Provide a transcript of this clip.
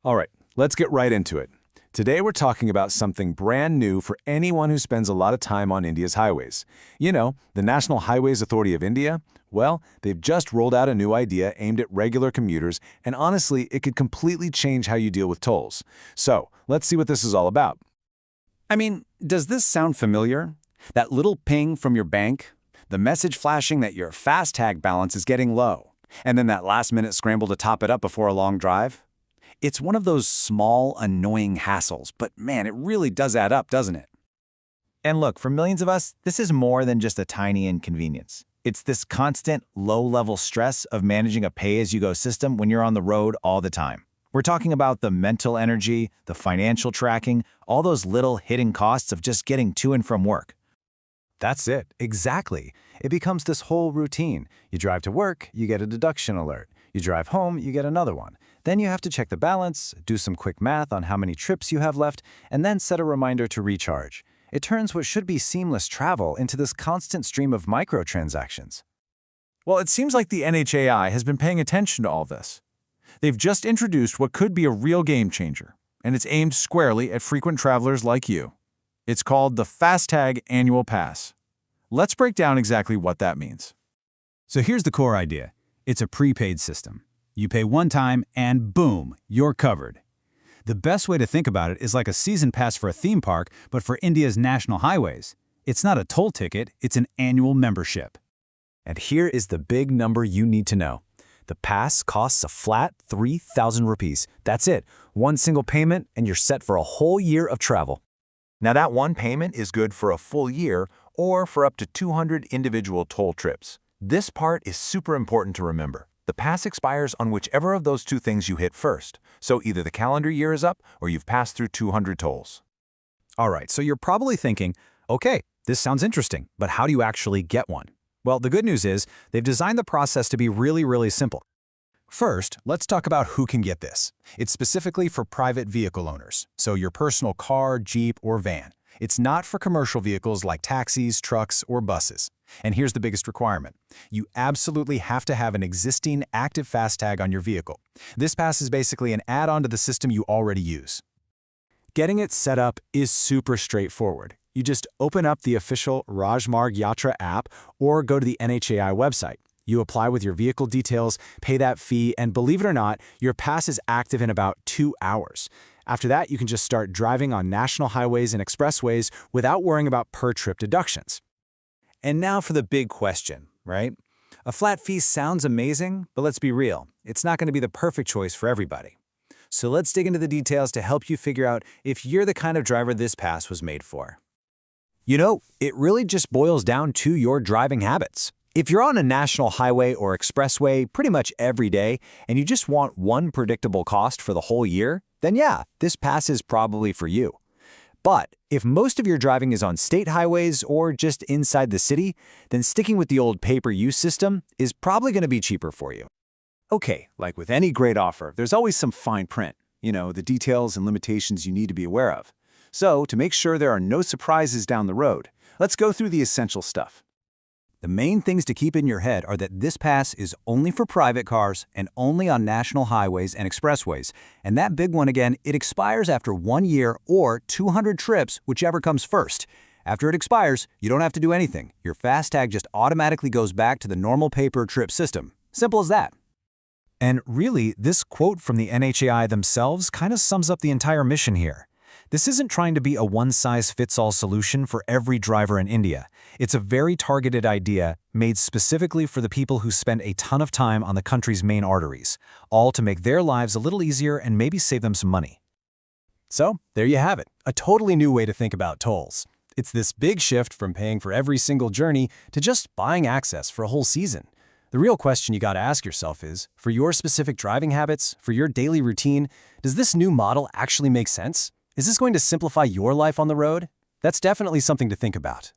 All right, let's get right into it. Today we're talking about something brand new for anyone who spends a lot of time on India's highways. You know, the National Highways Authority of India? Well, they've just rolled out a new idea aimed at regular commuters, and honestly, it could completely change how you deal with tolls. So, let's see what this is all about. I mean, does this sound familiar? That little ping from your bank? The message flashing that your FASTag balance is getting low, and then that last-minute scramble to top it up before a long drive? It's one of those small, annoying hassles, but man, it really does add up, doesn't it? And look, for millions of us, this is more than just a tiny inconvenience. It's this constant, low-level stress of managing a pay-as-you-go system when you're on the road all the time. We're talking about the mental energy, the financial tracking, all those little hidden costs of just getting to and from work. That's it, exactly. It becomes this whole routine. You drive to work, you get a deduction alert. You drive home, you get another one. Then you have to check the balance, do some quick math on how many trips you have left, and then set a reminder to recharge. It turns what should be seamless travel into this constant stream of microtransactions. Well, it seems like the NHAI has been paying attention to all this. They've just introduced what could be a real game changer, and it's aimed squarely at frequent travelers like you. It's called the FASTag Annual Pass. Let's break down exactly what that means. So here's the core idea. It's a prepaid system. You pay one time and boom, you're covered. The best way to think about it is like a season pass for a theme park, but for India's national highways. It's not a toll ticket, it's an annual membership. And here is the big number you need to know. The pass costs a flat 3,000 rupees. That's it. One single payment and you're set for a whole year of travel. Now that one payment is good for a full year or for up to 200 individual toll trips. This part is super important to remember. The pass expires on whichever of those two things you hit first, so either the calendar year is up or you've passed through 200 tolls. All right, so you're probably thinking, okay, this sounds interesting, but how do you actually get one? Well, the good news is they've designed the process to be really simple. First, let's talk about who can get this. It's specifically for private vehicle owners, so your personal car, Jeep, or van. It's not for commercial vehicles like taxis, trucks, or buses. And here's the biggest requirement. You absolutely have to have an existing active FASTag on your vehicle. This pass is basically an add-on to the system you already use. Getting it set up is super straightforward. You just open up the official Rajmarg Yatra app or go to the NHAI website. You apply with your vehicle details, pay that fee, and believe it or not, your pass is active in about 2 hours. After that, you can just start driving on national highways and expressways without worrying about per-trip deductions. And now for the big question, right? A flat fee sounds amazing, but let's be real, it's not going to be the perfect choice for everybody. So let's dig into the details to help you figure out if you're the kind of driver this pass was made for. You know, it really just boils down to your driving habits. If you're on a national highway or expressway pretty much every day and you just want one predictable cost for the whole year, then yeah, this pass is probably for you. But if most of your driving is on state highways or just inside the city, then sticking with the old pay-per-use system is probably going to be cheaper for you. Okay, like with any great offer, there's always some fine print. You know, the details and limitations you need to be aware of. So, to make sure there are no surprises down the road, let's go through the essential stuff. The main things to keep in your head are that this pass is only for private cars and only on national highways and expressways. And that big one again, it expires after 1 year or 200 trips, whichever comes first. After it expires, you don't have to do anything. Your FASTag just automatically goes back to the normal pay-per-trip system. Simple as that. And really, this quote from the NHAI themselves kind of sums up the entire mission here. This isn't trying to be a one-size-fits-all solution for every driver in India. It's a very targeted idea made specifically for the people who spend a ton of time on the country's main arteries, all to make their lives a little easier and maybe save them some money. So, there you have it, a totally new way to think about tolls. It's this big shift from paying for every single journey to just buying access for a whole season. The real question you got to ask yourself is, for your specific driving habits, for your daily routine, does this new model actually make sense? Is this going to simplify your life on the road? That's definitely something to think about.